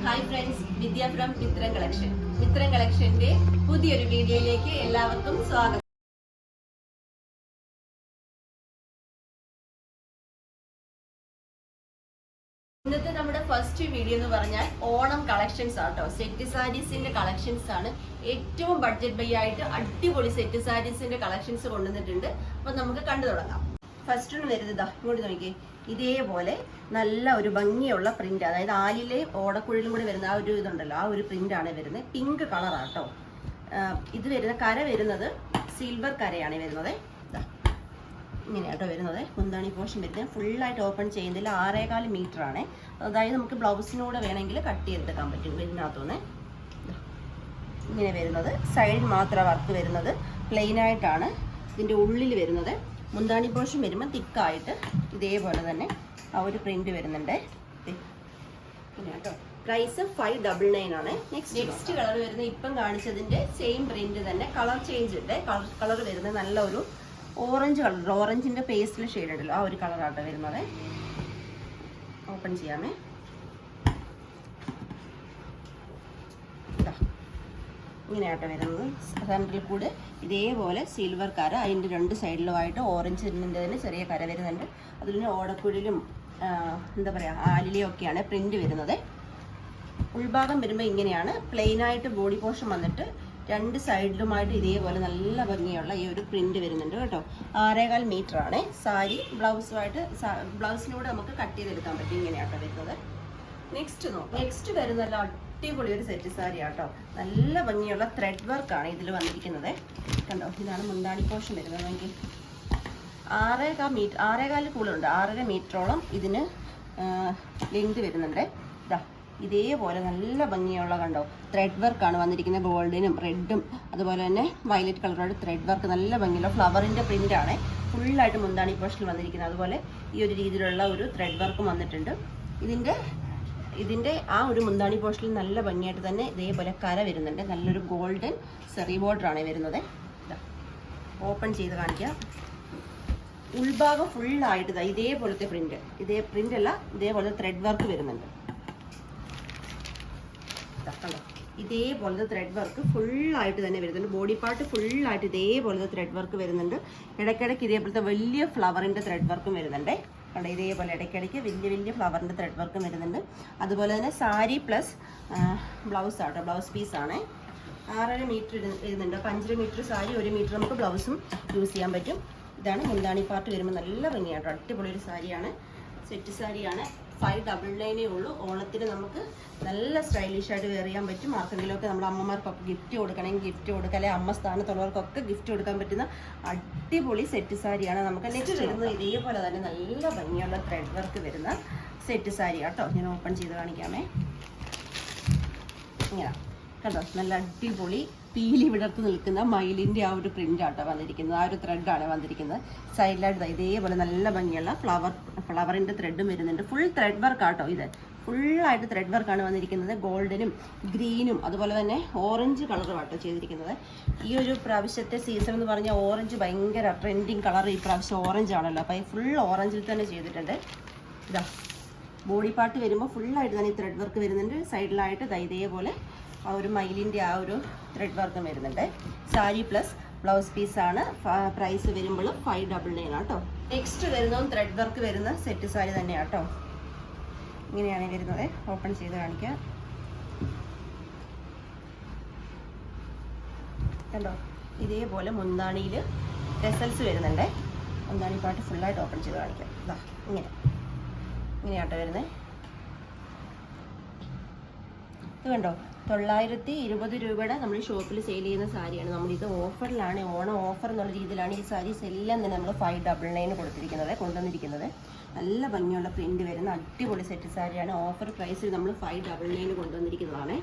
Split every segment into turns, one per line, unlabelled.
Hi friends, Vidya from Mithram collection. Mithram കളക്ഷന്റെ പുതിയൊരു വീഡിയോയിലേക്ക് എല്ലാവർക്കും സ്വാഗതം. ഇന്നത്തെ നമ്മുടെ ഫസ്റ്റ് വീഡിയോ എന്ന് പറഞ്ഞാൽ ഓണം കളക്ഷൻസ് ആട്ടോ. സെറ്റ് സാരീസിന്റെ കളക്ഷൻസ് ആണ്. ഏറ്റവും ബഡ്ജറ്റ് ബൈ ആയിട്ട് അടിപൊളി സെറ്റ് സാരീസിന്റെ കളക്ഷൻസ് കൊണ്ടുവന്നിട്ടുണ്ട്. അപ്പൊ നമുക്ക് കണ്ടു തുടങ്ങാം. ഫസ്റ്റ് ഒന്ന് വരുന്നത് ഇങ്ങോട്ട് നോക്കിയേ, ഇതേപോലെ നല്ല ഒരു ഭംഗിയുള്ള പ്രിന്റ്, അതായത് ആലിലെ ഓടക്കുഴലും കൂടി വരുന്ന ആ ഒരു ഇതുണ്ടല്ലോ, ആ ഒരു പ്രിന്റ് ആണ് വരുന്നത്. പിങ്ക് കളറാട്ടോ ഇത് വരുന്ന. കര വരുന്നത് സിൽവർ കരയാണ് വരുന്നത്. ഇങ്ങനെയാട്ടോ വരുന്നത്. മുന്താണി പോർഷൻ വരുന്നത് ഫുള്ളായിട്ട് ഓപ്പൺ ചെയ്യുന്നതിൽ 6.25 മീറ്റർ ആണ്. അതായത് നമുക്ക് ബ്ലൗസിനൂടെ വേണമെങ്കിൽ കട്ട് ചെയ്തെടുക്കാൻ പറ്റും. ഇതിനകത്തുനിന്ന് ഇങ്ങനെ വരുന്നത്. സൈഡിൽ മാത്രം വർക്ക് വരുന്നത് പ്ലെയിൻ ആയിട്ടാണ് ഇതിൻ്റെ ഉള്ളിൽ വരുന്നത്. മുന്താണി പോർഷൻ വരുമ്പോൾ തിക്കായിട്ട് ഇതേപോലെ തന്നെ ആ ഒരു പ്രിന്റ് വരുന്നുണ്ട്. പിന്നെ കേട്ടോ പ്രൈസ് 599 ആണ്. നെക്സ്റ്റ് കളർ വരുന്നത് ഇപ്പം കാണിച്ചതിൻ്റെ സെയിം പ്രിന്റ് തന്നെ, കളർ ചേഞ്ച് ഉണ്ട്. കളർ വരുന്നത് നല്ല ഒരു ഓറഞ്ച് കളർ, ഓറഞ്ചിൻ്റെ പേസ്റ്റൽ ഷെയ്ഡ് ഉണ്ടല്ലോ, ആ ഒരു കളറാട്ടോ വരുന്നത്. ഓപ്പൺ ചെയ്യാമേ. ഇങ്ങനെയാട്ടോ വരുന്നത്. സെൻട്രൽ കൂടെ ഇതേപോലെ സിൽവർ കര, അതിൻ്റെ രണ്ട് സൈഡിലുമായിട്ട് ഓറഞ്ചിൻ്റെ തന്നെ ചെറിയ കര വരുന്നുണ്ട്. അതിൽ ഓടക്കുഴലും എന്താ പറയുക ആലിലയും ഒക്കെയാണ് പ്രിന്റ് വരുന്നത്. ഉൾഭാഗം വരുമ്പോൾ ഇങ്ങനെയാണ് പ്ലെയിനായിട്ട് ബോഡി പോർഷൻ വന്നിട്ട് രണ്ട് സൈഡിലുമായിട്ട് ഇതേപോലെ നല്ല ഭംഗിയുള്ള ഈ ഒരു പ്രിന്റ് വരുന്നുണ്ട് കേട്ടോ. 6.25 മീറ്റർ ആണ്. സാരി ബ്ലൗസുമായിട്ട് ബ്ലൗസിനൂടെ നമുക്ക് കട്ട് ചെയ്തെടുക്കാൻ പറ്റും. ഇങ്ങനെയാട്ടോ വരുന്നത്. നെക്സ്റ്റ് വരുന്ന അടിപൊളി ഒരു സെറ്റ് സാരി ആട്ടോ. നല്ല ഭംഗിയുള്ള ത്രെഡ് വർക്കാണ് ഇതിൽ വന്നിരിക്കുന്നത്. കണ്ടോ, ഇതാണ് മുന്താണി പോർഷൻ വരുന്നത്. നമുക്ക് 6.25 കൂടുതലുണ്ട്. 6.5 മീറ്ററോളം ഇതിന് ലെങ്ത് വരുന്നുണ്ട്. ഇതേപോലെ നല്ല ഭംഗിയുള്ള കണ്ടോ ത്രെഡ് വർക്കാണ് വന്നിരിക്കുന്നത്. ഗോൾഡിനും റെഡും അതുപോലെ തന്നെ വയലറ്റ് കളറോട് ത്രെഡ് വർക്ക്, നല്ല ഭംഗിയുള്ള ഫ്ലവറിൻ്റെ പ്രിൻ്റാണ് ഫുള്ളായിട്ട് മുന്താണി പോർഷനിൽ വന്നിരിക്കുന്നത്. അതുപോലെ ഈ ഒരു രീതിയിലുള്ള ഒരു ത്രെഡ് വർക്കും വന്നിട്ടുണ്ട്. ഇതിൻ്റെ ആ ഒരു മുന്താണി പോർഷനിൽ നല്ല ഭംഗിയായിട്ട് തന്നെ ഇതേപോലെ കര വരുന്നുണ്ട്. നല്ലൊരു ഗോൾഡൻ സെറി ബോർഡറാണ് വരുന്നത്. ഓപ്പൺ ചെയ്ത് കാണിക്കാം. ഉൾഭാഗം ഫുള്ളായിട്ട് ഇതേപോലത്തെ പ്രിന്റ്, പ്രിന്റ് അല്ല, ഇതേപോലത്തെ ത്രെഡ് വർക്ക് വരുന്നുണ്ട്. കണ്ടോ, ഇതേപോലത്തെ ത്രെഡ് വർക്ക് ഫുള്ളായിട്ട് തന്നെ വരുന്നുണ്ട്. ബോഡി പാർട്ട് ഫുള്ളായിട്ട് ഇതേപോലത്തെ ത്രെഡ് വർക്ക് വരുന്നുണ്ട്. ഇടയ്ക്കിടയ്ക്ക് ഇതേപോലത്തെ വലിയ ഫ്ലവറിൻ്റെ ത്രെഡ് വർക്കും വരുന്നുണ്ട്. കണ്ടോ, ഇതേപോലെ ഇടയ്ക്കിടയ്ക്ക് വലിയ ഫ്ലവറിൻ്റെ ത്രെഡ് വർക്കും വരുന്നുണ്ട്. അതുപോലെ തന്നെ സാരി പ്ലസ് ബ്ലൗസ് ആട്ടോ, ബ്ലൗസ് പീസാണ്. 6.5 മീറ്റർ വരുന്നുണ്ട്. അപ്പോൾ 5.5 മീറ്റർ സാരി, 1 മീറ്റർ നമുക്ക് ബ്ലൗസും യൂസ് ചെയ്യാൻ പറ്റും. ഇതാണ് മുന്താണി പാർട്ട് വരുമ്പോൾ. നല്ല ഭംഗിയാട്ടോ, അടിപൊളി ഒരു സാരിയാണ്. സെറ്റ് സാരിയാണ്. 599 ഉള്ളൂ. ഓണത്തിന് നമുക്ക് നല്ല സ്റ്റൈലിഷ് ആയിട്ട് വെയർ ചെയ്യാൻ പറ്റും. ആർക്കെങ്കിലുമൊക്കെ നമ്മുടെ അമ്മമാർക്കൊക്കെ ഗിഫ്റ്റ് കൊടുക്കണമെങ്കിൽ ഗിഫ്റ്റ് കൊടുക്കുക, അല്ലെങ്കിൽ അമ്മ സ്ഥാനത്തുള്ളവർക്കൊക്കെ ഗിഫ്റ്റ് കൊടുക്കാൻ പറ്റുന്ന അടിപൊളി സെറ്റ് സാരിയാണ്. നമുക്ക് നെക്സ്റ്റ് വരുന്നത് ഇതേപോലെ തന്നെ നല്ല ഭംഗിയുള്ള ത്രെഡ് വർക്ക് വരുന്ന സെറ്റ് സാരി കേട്ടോ. ഞാൻ ഓപ്പൺ ചെയ്ത് കാണിക്കാമേ. ഇങ്ങനെ കണ്ടോ, നല്ല അടിപൊളി പീലി വിടർത്ത് നിൽക്കുന്ന മയിലിൻ്റെ ആ ഒരു പ്രിന്റ് ആട്ടോ വന്നിരിക്കുന്നത്. ആ ഒരു ത്രെഡാണ് വന്നിരിക്കുന്നത്. സൈഡിലായിട്ട് ഇതേപോലെ നല്ല ഭംഗിയുള്ള ഫ്ലവറിൻ്റെ ത്രെഡും വരുന്നുണ്ട്. ഫുൾ ത്രെഡ് വർക്ക് ആട്ടോ. ഇത് ഫുള്ളായിട്ട് ത്രെഡ് വർക്കാണ് വന്നിരിക്കുന്നത്. ഗോൾഡനും ഗ്രീനും അതുപോലെ തന്നെ ഓറഞ്ച് കളറും ആട്ടോ ചെയ്തിരിക്കുന്നത്. ഈ ഒരു പ്രാവശ്യത്തെ സീസൺ എന്ന് പറഞ്ഞാൽ ഓറഞ്ച് ഭയങ്കര ട്രെൻഡിങ് കളർ. ഈ പ്രാവശ്യം ഓറഞ്ച് ആണല്ലോ, അപ്പോൾ ഫുൾ ഓറഞ്ചിൽ തന്നെ ചെയ്തിട്ടുണ്ട്. ഇതാ ബോഡി പാർട്ട് വരുമ്പോൾ ഫുള്ളായിട്ട് തന്നെ ഈ ത്രെഡ് വർക്ക് വരുന്നുണ്ട്. സൈഡിലായിട്ട് ഇതേപോലെ ആ ഒരു മയിലിൻ്റെ ആ ഒരു ത്രെഡ് വർക്കും വരുന്നുണ്ട്. സാരി പ്ലസ് ബ്ലൗസ് പീസാണ്. പ്രൈസ് വരുമ്പോൾ 599 ആട്ടോ. നെക്സ്റ്റ് വരുന്നതും ത്രെഡ് വർക്ക് വരുന്ന സെറ്റ് സാരി തന്നെയാണ് കേട്ടോ. ഇങ്ങനെയാണ് വരുന്നത്. ഓപ്പൺ ചെയ്ത് കാണിക്കാം. കണ്ടോ, ഇതേപോലെ മുന്താണിയിൽ ടെസൽസ് വരുന്നുണ്ട്. മുന്താണി പാട്ട് ഫുള്ളായിട്ട് ഓപ്പൺ ചെയ്ത് കാണിക്കാം. ഇതാ ഇങ്ങനെയാട്ടോ വരുന്നത്. ഇത് കണ്ടോ, 920 രൂപയുടെ നമ്മൾ ഷോപ്പിൽ സെയിൽ ചെയ്യുന്ന സാരിയാണ്. നമ്മളിത് ഓഫറിലാണ്, ഓണം ഓഫർ എന്നുള്ള രീതിയിലാണ് ഈ സാരീസ് എല്ലാം തന്നെ നമ്മൾ 599 കൊണ്ടുവന്നിരിക്കുന്നത്. നല്ല ഭംഗിയുള്ള പ്രിന്റ് വരുന്ന അടിപൊളി സെറ്റ് സാരിയാണ്. ഓഫർ പ്രൈസിൽ നമ്മൾ 599 കൊണ്ടുവന്നിരിക്കുന്നതാണ്.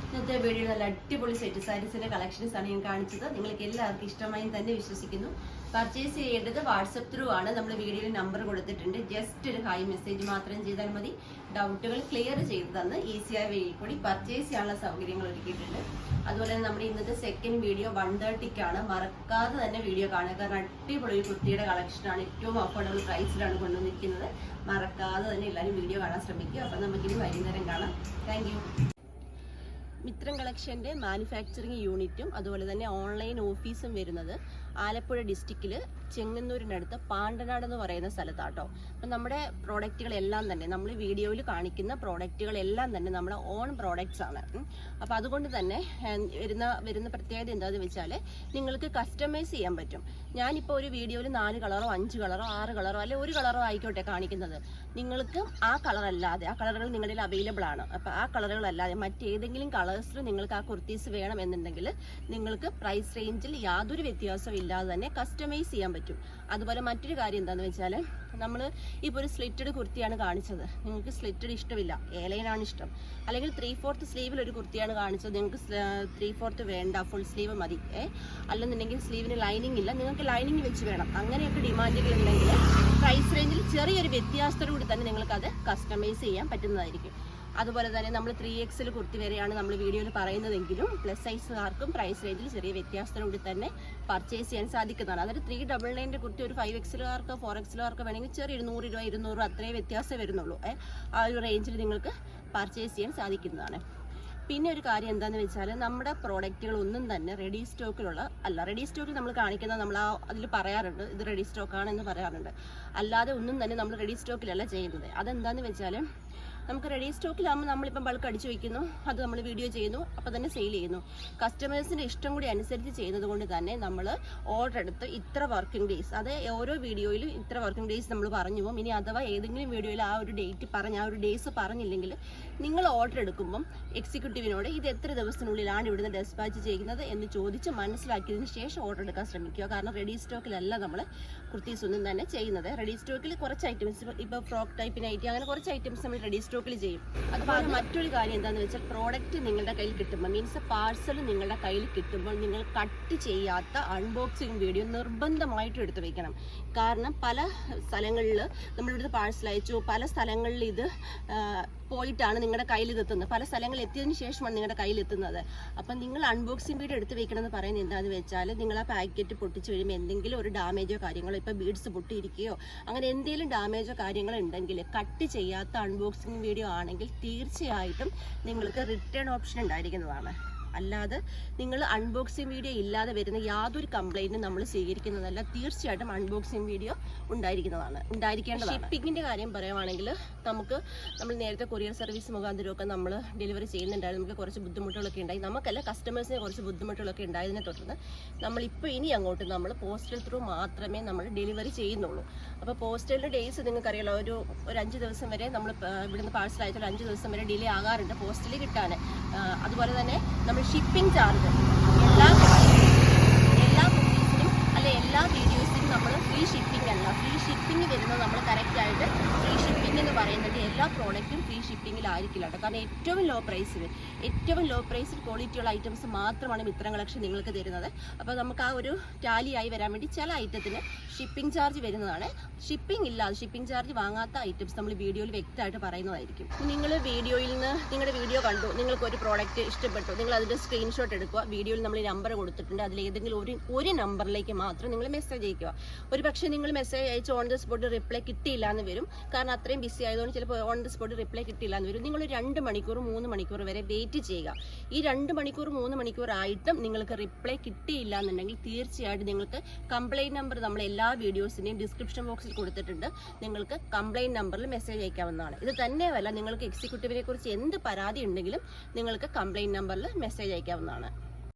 ഇന്നത്തെ വീഡിയോ വീഡിയോയിൽ നല്ല അടിപൊളി സെറ്റ് സാരീസിന്റെ കളക്ഷൻസ് ആണ് ഞാൻ കാണിച്ചത്. നിങ്ങൾക്ക് എല്ലാവർക്കും ഇഷ്ടമായി തന്നെ വിശ്വസിക്കുന്നു. പർച്ചേസ് ചെയ്യേണ്ടത് വാട്സപ്പ് ത്രൂ ആണ്. നമ്മൾ വീഡിയോയിൽ നമ്പർ കൊടുത്തിട്ടുണ്ട്. ജസ്റ്റ് ഒരു ഹായ് മെസ്സേജ് മാത്രം ചെയ്താൽ മതി. ഡൗട്ടുകൾ ക്ലിയർ ചെയ്ത് തന്ന് ഈസിയായ വേയിൽ കൂടി പർച്ചേസ് ചെയ്യാനുള്ള സൗകര്യങ്ങൾ ഒരുക്കിയിട്ടുണ്ട്. അതുപോലെ തന്നെ നമ്മുടെ ഇന്നത്തെ സെക്കൻഡ് വീഡിയോ 130ക്കാണ്. മറക്കാതെ തന്നെ വീഡിയോ കാണുക. കാരണം അടിപൊളി ഒരു കുർത്തിയുടെ കളക്ഷനാണ്. ഏറ്റവും അഫോർഡബിൾ പ്രൈസിലാണ് കൊണ്ടുവന്നിരിക്കുന്നത്. മറക്കാതെ തന്നെ എല്ലാവരും വീഡിയോ കാണാൻ ശ്രമിക്കുക. അപ്പം നമുക്കിനി വൈകുന്നേരം കാണാം. Thank you. മിത്രം കളക്ഷൻ്റെ മാനുഫാക്ചറിങ് യൂണിറ്റും അതുപോലെ തന്നെ ഓൺലൈൻ ഓഫീസും വരുന്നത് ആലപ്പുഴ ഡിസ്ട്രിക്റ്റിൽ ചെങ്ങന്നൂരിനടുത്ത് പാണ്ടനാട് എന്ന് പറയുന്ന സ്ഥലത്താട്ടോ. അപ്പം നമ്മുടെ പ്രോഡക്റ്റുകളെല്ലാം തന്നെ നമ്മൾ വീഡിയോയിൽ കാണിക്കുന്ന പ്രോഡക്റ്റുകളെല്ലാം തന്നെ നമ്മുടെ ഓൺ പ്രോഡക്റ്റ്സ് ആണ്. അപ്പോൾ അതുകൊണ്ട് തന്നെ വരുന്ന പ്രത്യേകത എന്താണെന്ന് വെച്ചാൽ നിങ്ങൾക്ക് കസ്റ്റമൈസ് ചെയ്യാൻ പറ്റും. ഞാനിപ്പോൾ ഒരു വീഡിയോയിൽ 4 കളറോ 5 കളറോ 6 കളറോ അല്ലെങ്കിൽ 1 കളറോ ആയിക്കോട്ടെ കാണിക്കുന്നത്. നിങ്ങൾക്ക് ആ കളറല്ലാതെ ആ കളറുകൾ നിങ്ങളുടെ അവൈലബിൾ ആണ്. അപ്പോൾ ആ കളറുകളല്ലാതെ മറ്റേതെങ്കിലും കളേഴ്സിൽ നിങ്ങൾക്ക് ആ കുർത്തീസ് വേണം എന്നുണ്ടെങ്കിൽ നിങ്ങൾക്ക് പ്രൈസ് റേഞ്ചിൽ യാതൊരു വ്യത്യാസവും ഇല്ലാതെ തന്നെ കസ്റ്റമൈസ് ചെയ്യാൻ പറ്റും. അതുപോലെ മറ്റൊരു കാര്യം എന്താണെന്ന് വെച്ചാൽ നമ്മൾ ഇപ്പോൾ ഒരു സ്ലിറ്റഡ് കുർത്തിയാണ് കാണിച്ചത്. നിങ്ങൾക്ക് സ്ലിറ്റഡ് ഇഷ്ടമില്ല, എലൈനാണ് ഇഷ്ടം, അല്ലെങ്കിൽ 3/4 സ്ലീവിൽ ഒരു കുർത്തിയാണ് കാണിച്ചത്. നിങ്ങൾക്ക് 3/4 വേണ്ട, ഫുൾ സ്ലീവ് മതി. അല്ലെന്നുണ്ടെങ്കിൽ സ്ലീവിന് ലൈനിങ് ഇല്ല, നിങ്ങൾക്ക് ലൈനിങ് വെച്ച് വേണം. അങ്ങനെയൊക്കെ ഡിമാൻഡുകൾ ഉണ്ടെങ്കിൽ പ്രൈസ് റേഞ്ചിൽ ചെറിയൊരു വ്യത്യാസത്തോടുകൂടി തന്നെ നിങ്ങൾക്കത് കസ്റ്റമൈസ് ചെയ്യാൻ പറ്റുന്നതായിരിക്കും. അതുപോലെ തന്നെ നമ്മൾ 3XL കുർത്തി വരെയാണ് നമ്മൾ വീഡിയോയിൽ പറയുന്നതെങ്കിലും പ്ലസ് സൈസുകാർക്കും പ്രൈസ് റേഞ്ചിൽ ചെറിയ വ്യത്യാസത്തോടുകൂടി തന്നെ പർച്ചേസ് ചെയ്യാൻ സാധിക്കുന്നതാണ്. അതൊരു 399 കുർത്തി ഒരു 5XLകാർക്കോ 4XLകാർക്കോ വേണമെങ്കിൽ ചെറിയ 100 രൂപ 200 രൂപ അത്രേ വ്യത്യാസമേ വരുന്നുള്ളൂ. ആ ഒരു റേഞ്ചിൽ നിങ്ങൾക്ക് പർച്ചേസ് ചെയ്യാൻ സാധിക്കുന്നതാണ്. പിന്നെ ഒരു കാര്യം എന്താണെന്ന് വെച്ചാൽ നമ്മുടെ പ്രോഡക്റ്റുകൾ ഒന്നും തന്നെ റെഡി സ്റ്റോക്കിൽ നമ്മൾ കാണിക്കുന്നത് നമ്മൾ അതിൽ പറയാറുണ്ട് ഇത് റെഡി സ്റ്റോക്കാണെന്ന് പറയാറുണ്ട്. അല്ലാതെ ഒന്നും തന്നെ നമ്മൾ റെഡി സ്റ്റോക്കിലല്ല ചെയ്യുന്നത്. അതെന്താണെന്ന് വെച്ചാൽ നമുക്ക് റെഡി സ്റ്റോക്കിലാകുമ്പോൾ നമ്മളിപ്പം ബൾക്ക് അടിച്ചു വയ്ക്കുന്നു, അത് നമ്മൾ വീഡിയോ ചെയ്യുന്നു, അപ്പോൾ തന്നെ സെയിൽ ചെയ്യുന്നു. കസ്റ്റമേഴ്സിൻ്റെ ഇഷ്ടം കൂടി അനുസരിച്ച് ചെയ്യുന്നത് കൊണ്ട് തന്നെ നമ്മൾ ഓർഡർ എടുത്ത് ഇത്ര വർക്കിംഗ് ഡേയ്സ്, അത് ഓരോ വീഡിയോയിലും ഇത്ര വർക്കിംഗ് ഡേയ്സ് നമ്മൾ പറഞ്ഞു പോകും. ഇനി അഥവാ ഏതെങ്കിലും വീഡിയോയിൽ ആ ഒരു ഡേറ്റ് പറഞ്ഞ് ആ ഒരു ഡേയ്സ് പറഞ്ഞില്ലെങ്കിൽ നിങ്ങൾ ഓർഡർ എടുക്കുമ്പം എക്സിക്യൂട്ടീവിനോട് ഇത് എത്ര ദിവസത്തിനുള്ളിലാണ് ഇവിടുന്ന് ഡെസ്പാച്ച് ചെയ്യുന്നത് എന്ന് ചോദിച്ച് മനസ്സിലാക്കിയതിന് ശേഷം ഓർഡർ എടുക്കാൻ ശ്രമിക്കുക. കാരണം റെഡി സ്റ്റോക്കിലല്ല നമ്മൾ കുർത്തീസ് ഒന്നും തന്നെ ചെയ്യുന്നത്. റെഡി സ്റ്റോക്കിൽ കുറച്ച് ഐറ്റംസ്, ഇപ്പോൾ ഫ്രോക്ക് ടൈപ്പ് നൈറ്റി അങ്ങനെ കുറച്ച് ഐറ്റംസ് നമ്മൾ റെഡി സ്റ്റോക്കിൽ ചെയ്യും. അതുപോലെ മറ്റൊരു കാര്യം എന്താണെന്ന് വെച്ചാൽ പ്രോഡക്റ്റ് നിങ്ങളുടെ കയ്യിൽ കിട്ടുമ്പോൾ, മീൻസ് പാർസൽ നിങ്ങളുടെ കയ്യിൽ കിട്ടുമ്പോൾ നിങ്ങൾ കട്ട് ചെയ്യാത്ത അൺബോക്സിങ് വീഡിയോ നിർബന്ധമായിട്ടും എടുത്തു വയ്ക്കണം. കാരണം പല സ്ഥലങ്ങളിൽ നമ്മളിവിടുത്തെ പാഴ്സൽ അയച്ചു, പല സ്ഥലങ്ങളിൽ ഇത് പോയിട്ടാണ് നിങ്ങളുടെ കയ്യിൽ എത്തുന്നത്, പല സ്ഥലങ്ങളിൽ എത്തിയതിന് ശേഷമാണ് നിങ്ങളുടെ കയ്യിൽ എത്തുന്നത്. അപ്പം നിങ്ങൾ അൺബോക്സിംഗ് വീഡിയോ എടുത്ത് വെക്കണമെന്ന് പറയുന്നത് എന്താണെന്ന് വെച്ചാൽ നിങ്ങൾ ആ പാക്കറ്റ് പൊട്ടിച്ച് കഴിയുമ്പോൾ എന്തെങ്കിലും ഒരു ഡാമേജോ കാര്യങ്ങളോ, ഇപ്പോൾ ബീഡ്സ് പൊട്ടിയിരിക്കുകയോ അങ്ങനെ എന്തെങ്കിലും ഡാമേജോ കാര്യങ്ങളോ ഉണ്ടെങ്കിൽ കട്ട് ചെയ്യാത്ത അൺബോക്സിംഗ് വീഡിയോ ആണെങ്കിൽ തീർച്ചയായിട്ടും നിങ്ങൾക്ക് റിട്ടേൺ ഓപ്ഷൻ ഉണ്ടായിരിക്കുന്നതാണ്. അല്ലാതെ നിങ്ങൾ അൺബോക്സിംഗ് വീഡിയോ ഇല്ലാതെ വരുന്ന യാതൊരു കംപ്ലൈൻറ്റും നമ്മൾ സ്വീകരിക്കുന്നതല്ല. തീർച്ചയായിട്ടും അൺബോക്സിംഗ് വീഡിയോ ഉണ്ടായിരിക്കേണ്ടതാണ്. ഷിപ്പിങ്ങിൻ്റെ കാര്യം പറയുവാണെങ്കിൽ നമ്മൾ നേരത്തെ കൊറിയർ സർവീസ് മുഖാന്തരമൊക്കെ നമ്മൾ ഡെലിവറി ചെയ്യുന്നുണ്ടായിരുന്നു. നമുക്ക് കുറച്ച് ബുദ്ധിമുട്ടുകളൊക്കെ ഉണ്ടായി, നമുക്കല്ല കസ്റ്റമേഴ്സിന് കുറച്ച് ബുദ്ധിമുട്ടുകളൊക്കെ ഉണ്ടായതിനെ തുടർന്ന് നമ്മളിപ്പോൾ ഇനി അങ്ങോട്ട് നമ്മൾ പോസ്റ്റൽ ത്രൂ മാത്രമേ നമ്മൾ ഡെലിവറി ചെയ്യുന്നുള്ളൂ. അപ്പോൾ പോസ്റ്റലിൻ്റെ ഡേയ്സ് നിങ്ങൾക്കറിയാലോ, ഒരു 5 ദിവസം വരെ നമ്മൾ ഇവിടുന്ന് പാഴ്സൽ അയച്ചാൽ 5 ദിവസം വരെ ഡിലേ ആകാറുണ്ട് പോസ്റ്റലിൽ കിട്ടാൻ. അതുപോലെ തന്നെ നമ്മൾ ഷിപ്പിംഗ് ചാർജ് എല്ലാ കുർത്തീസിനും അല്ലെ എല്ലാ വീഡിയോസിനും നമ്മൾ ഫ്രീ ഷിപ്പിംഗ് അല്ല, ഫ്രീ ഷിപ്പിംഗ് വരുന്നത് നമ്മൾ കറക്റ്റായിട്ട് ഫ്രീ ഷിപ്പിംഗ് എന്ന് പറയുന്നത് എല്ലാ പ്രോഡക്റ്റും ഫ്രീ ഷിപ്പിങ്ങിലായിരിക്കില്ല കേട്ടോ. കാരണം ഏറ്റവും ലോ പ്രൈസിൽ ക്വാളിറ്റിയുള്ള ഐറ്റംസ് മാത്രമാണ് മിത്രം കളക്ഷൻ നിങ്ങൾക്ക് തരുന്നത്. അപ്പോൾ നമുക്ക് ആ ഒരു ടാലിയായി വരാൻ വേണ്ടി ചില ഐറ്റത്തിന് ഷിപ്പിംഗ് ചാർജ് വരുന്നതാണ്. ഷിപ്പിംഗ് ഇല്ലാതെ ഷിപ്പിംഗ് ചാർജ് വാങ്ങാത്ത ഐറ്റംസ് നമ്മൾ വീഡിയോയിൽ വ്യക്തമായിട്ട് പറയുന്നതായിരിക്കും. നിങ്ങൾ വീഡിയോയിൽ നിന്ന് നിങ്ങളുടെ വീഡിയോ കണ്ടു, നിങ്ങൾക്ക് ഒരു പ്രോഡക്റ്റ് ഇഷ്ടപ്പെട്ടു, നിങ്ങൾ അതിൻ്റെ സ്ക്രീൻഷോട്ട് എടുക്കുക. വീഡിയോയിൽ നമ്മൾ നമ്പർ കൊടുത്തിട്ടുണ്ട്, അതിലേതെങ്കിലും ഒരു നമ്പറിലേക്ക് മാത്രം നിങ്ങൾ മെസ്സേജ് അയക്കുക. ഒരു പക്ഷേ നിങ്ങൾ മെസ്സേജ് അയച്ച് ഓൺ ദ സ്പോട്ട് റിപ്ലൈ കിട്ടിയില്ല എന്ന് വരും. കാരണം അത്രയും ബിസി ആയതുകൊണ്ട് ചിലപ്പോൾ ഓൺ ദ സ്പോട്ട് റിപ്ലൈ കിട്ടിയില്ല എന്ന് വരും. നിങ്ങൾ 2 മണിക്കൂർ 3 മണിക്കൂർ വരെ വെയിറ്റ് ചെയ്യുക. ഈ 2 മണിക്കൂർ 3 മണിക്കൂർ ആയിട്ടും നിങ്ങൾക്ക് റിപ്ലൈ കിട്ടിയില്ല എന്നുണ്ടെങ്കിൽ തീർച്ചയായിട്ടും നിങ്ങൾക്ക് കംപ്ലൈൻറ്റ് നമ്പർ നമ്മൾ എല്ലാ വീഡിയോസിൻ്റെയും ഡിസ്ക്രിപ്ഷൻ ബോക്സിൽ കൊടുത്തിട്ടുണ്ട്. നിങ്ങൾക്ക് കംപ്ലൈൻറ്റ് നമ്പറിൽ മെസ്സേജ് അയക്കാവുന്നതാണ്. ഇത് തന്നെയല്ല, നിങ്ങൾക്ക് എക്സിക്യൂട്ടീവിനെ കുറിച്ച് എന്ത് പരാതി ഉണ്ടെങ്കിലും നിങ്ങൾക്ക് കംപ്ലൈൻറ്റ് നമ്പറിൽ മെസ്സേജ് അയക്കാവുന്നതാണ്.